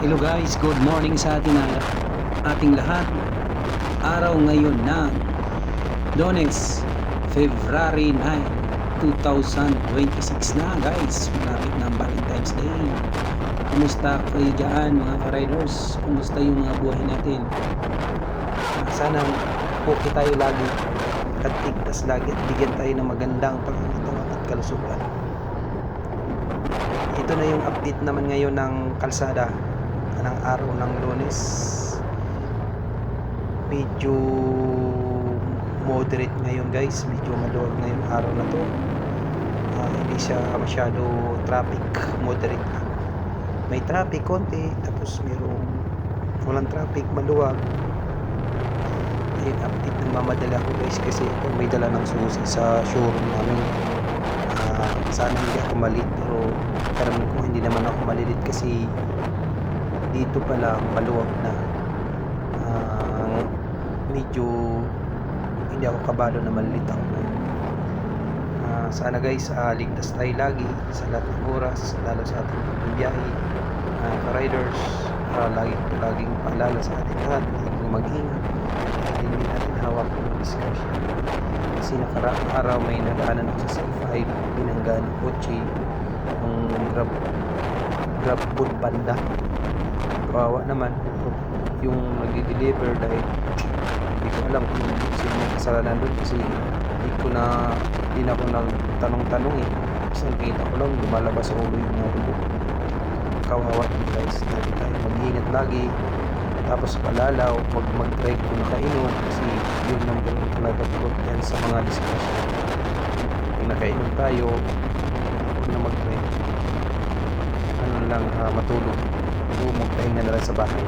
Hello guys, good morning sa ating lahat. Araw ngayon ng Lunes, February 9, 2026 na guys. Malapit na ang Valentine's Day. Kumusta kayo dyan mga ka-riders? Kumusta yung mga buhay natin? Sana okay tayo lagi at tigtas lagi at bigyan tayo ng magandang pagkakataon at kalusugan. Ito na yung update naman ngayon ng kalsada ng araw ng Lunes. Medyo moderate ngayon guys, medyo maluwag na yung araw na to. Hindi siya masyado traffic, moderate na. May traffic konti, tapos walang traffic, maluwag. Ayun, update ng mamadala ko guys, kasi ako may dala ng susi sa showroom namin. Sana hindi ako malit, pero karamdaman ko hindi naman ako malilit kasi dito pala maluwag na. Medyo hindi ako kabalo na malilit ako. Sana guys, ligtas tayo lagi sa lahat ng oras, lalo sa ating pagbibiyahe, ka-riders. Laging paalala sa ating lahat, laging mag-ingat, hindi natin hawak ng discussion. Kasi nakaraang araw may nadaanan ako sa C5, binangga ng kotse ng grab food panda. Kawawa naman yung nag-deliver dahil hindi ko alam kung sino may kasalanan doon, kasi hindi na ako nagtanong-tanong kasi nakita ko lang lumalabas sa ulo yung narubo. Kawawa guys, lagi tayo mag-ingat lagi, tapos palalaw, wag mag-drive kung nakainom, kasi yun number 1 talaga yan sa mga discussion. Kung nakainom tayo, huwag na mag-drive, matulog o magpahinga na lang sa bahay.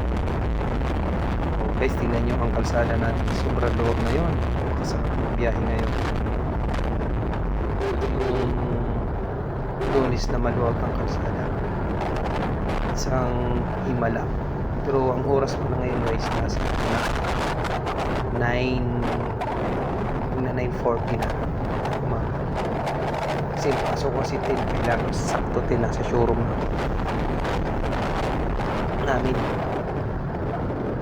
Guys, tingnan nyo ang kalsada natin, sobrang luwag na yun, kasarap ng biyahe ngayon. Yung Lunes na maluwag ang kalsada, isang himala. Pero ang oras ko na ngayon guys, nasa 9:40 na kasi pasok ko kasi 10, kailangan sakto 10 na sa showroom namin.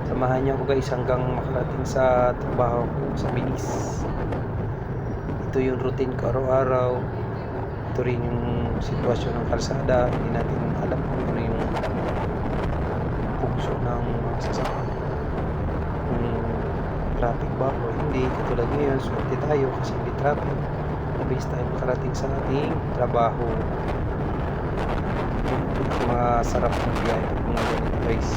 Samahan niyo ako guys hanggang makarating sa trabaho ko sa bilis. Ito yung routine ko araw-araw. Ito rin yung sitwasyon ng kalsada. Hindi natin alam kung ano yung pugso ng sasakyan, kung traffic ba o hindi. Katulad ngayon, swerte tayo kasi hindi traffic, mabilis tayo makarating sa ating trabaho. Masarap ng biyahe mga ganito guys.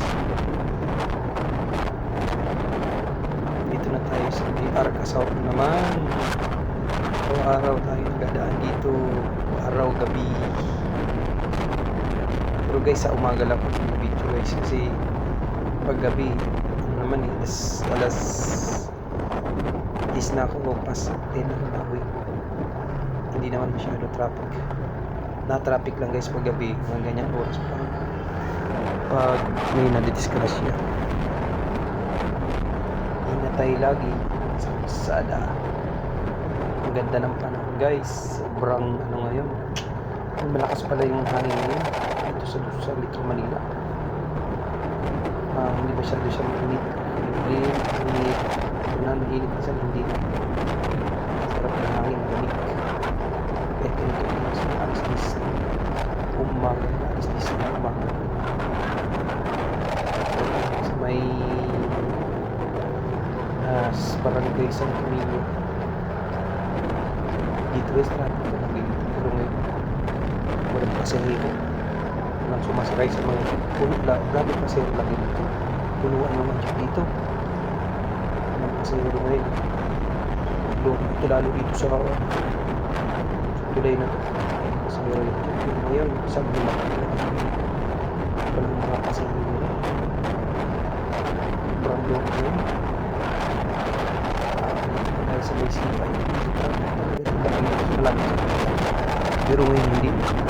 Dito na tayo sa BR Kasawag naman. Araw-araw tayo nagadaan dito, araw gabi. Pero guys, sa umaga lang ako yung video guys, kasi pag gabi naman alas 10 na ako, pas 10 na ako. Hindi naman masyado traffic. Na-traffic lang guys pag gabi, mga ganyan oras pag may nadidisgrasya. Ingat tayo lagi sa kalsada. Ang ganda ng panahon guys, sobrang ngayon, malakas pala yung hangin ngayon dito sa Metro Manila. Hindi masyado siya mainit, mainit kasi hindi sarap ng hangin, lamig. Ito sa alas 10 umaga, alas 10 na umaga sa may barangay San Camilo. Dito guys, traffic na nagiging, pero ngayon walang pasahero, walang sumasakay sa mga grabe pasahero lagi dito, punuan naman siya dito, walang pasahero ngayon. Ito lalo dito sa tulay na ito, pasahero dito ngayon, sabi nila walang mga pasahero nila, sobrang luwag ngayon. Dahil sa may sipay pero ngayon hindi siya.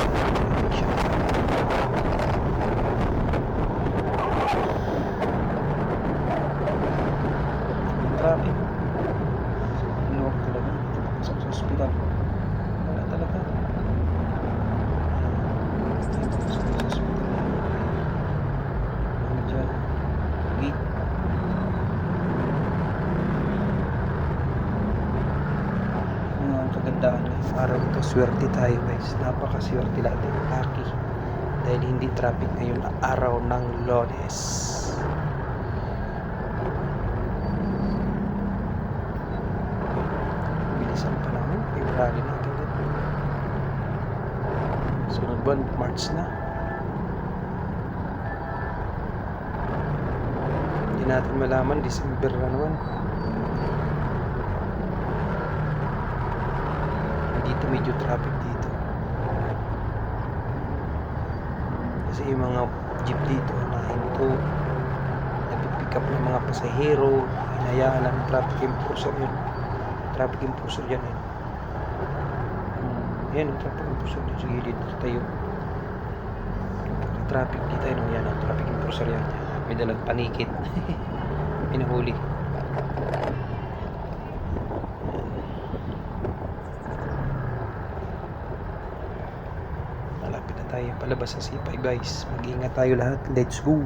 Traffic luwag talaga sa hospital, wala talaga. araw ito, swerte tayo guys. Napakaswerte natin. Lucky. Dahil hindi traffic ngayon araw ng Lunes. Bilisan pa namin. February na ito. Sunod buwan, March na. Hindi natin malaman, December na naman. Dito medyo traffic dito. Kasi yung mga jeep dito na hinto, nagpipick up ng mga pasahero, hinayaan ng traffic enforcer yun. Traffic enforcer yan eh. Yan, traffic enforcer dito sa gilid. Dito tayo. Traffic dito yun. Yan, traffic enforcer yan. May dalang panikit. Pinahuli. Malapit na tayo palabas sa C5 guys. Mag-ingat tayo lahat. Let's go!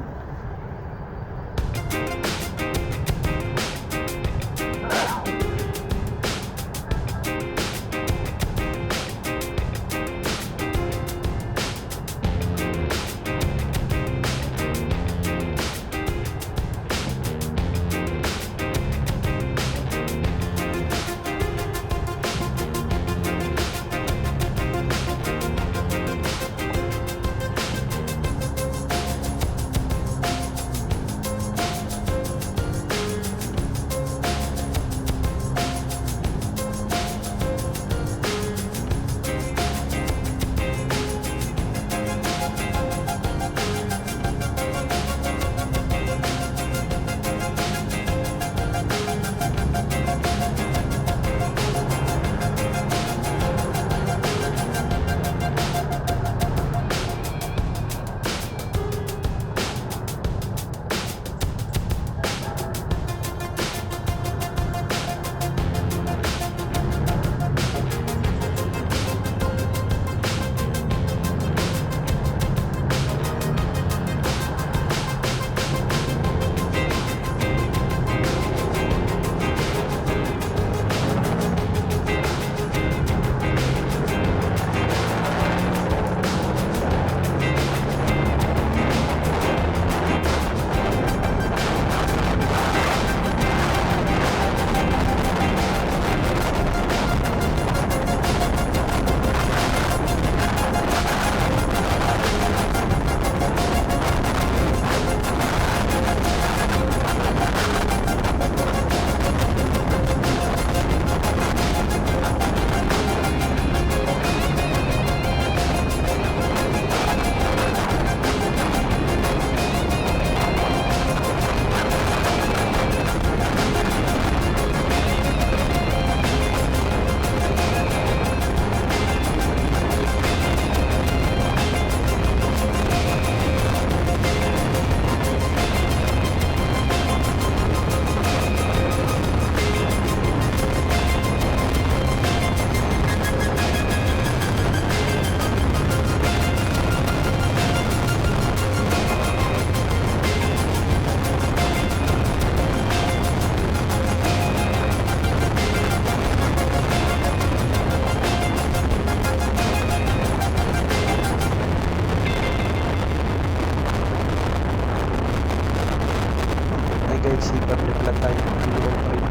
guys, C5 na tayo. Maluwag pa rin.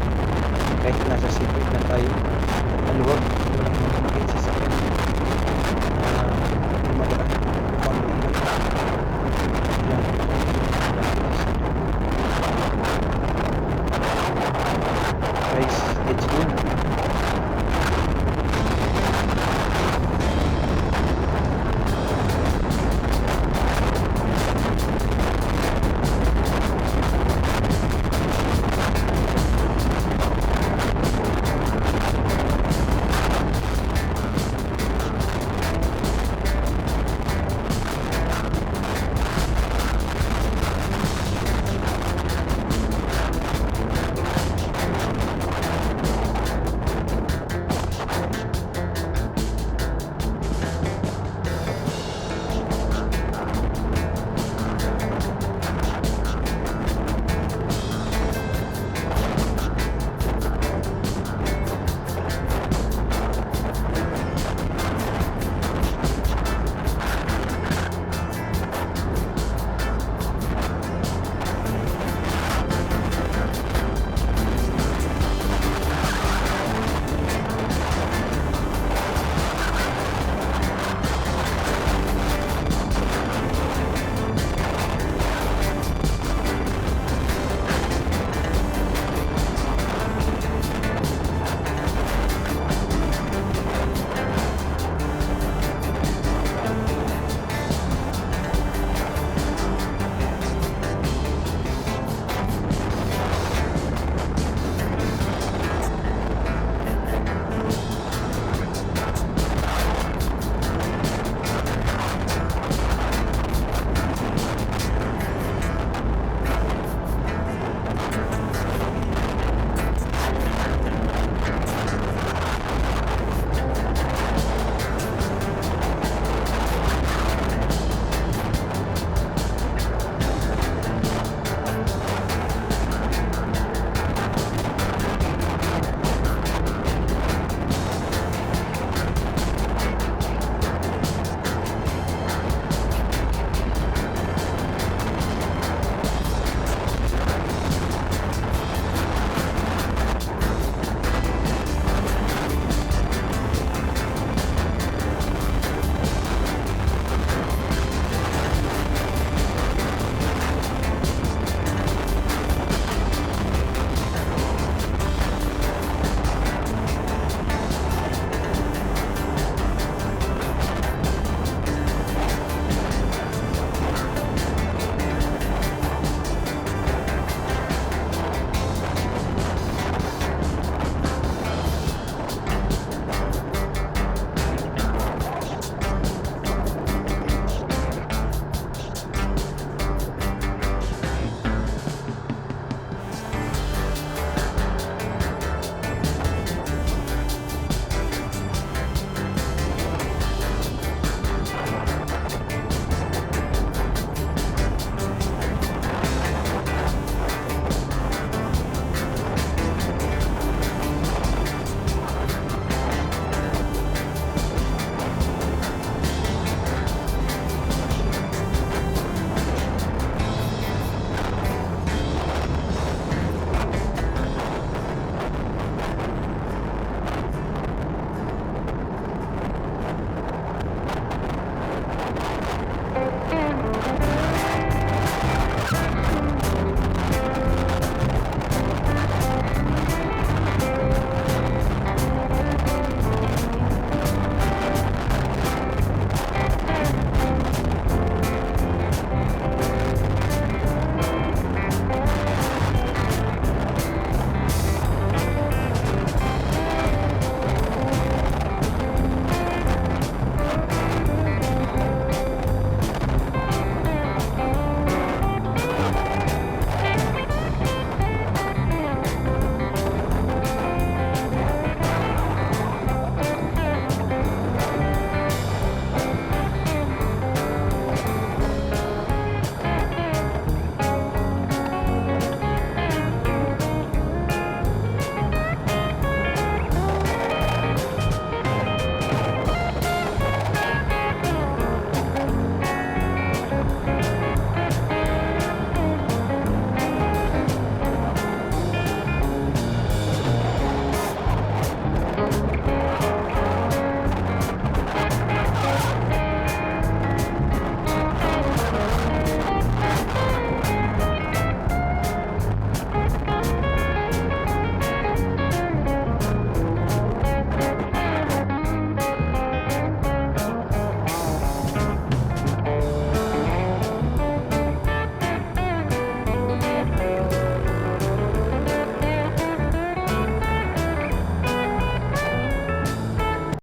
Kahit nasa C5 na tayo, maluwag.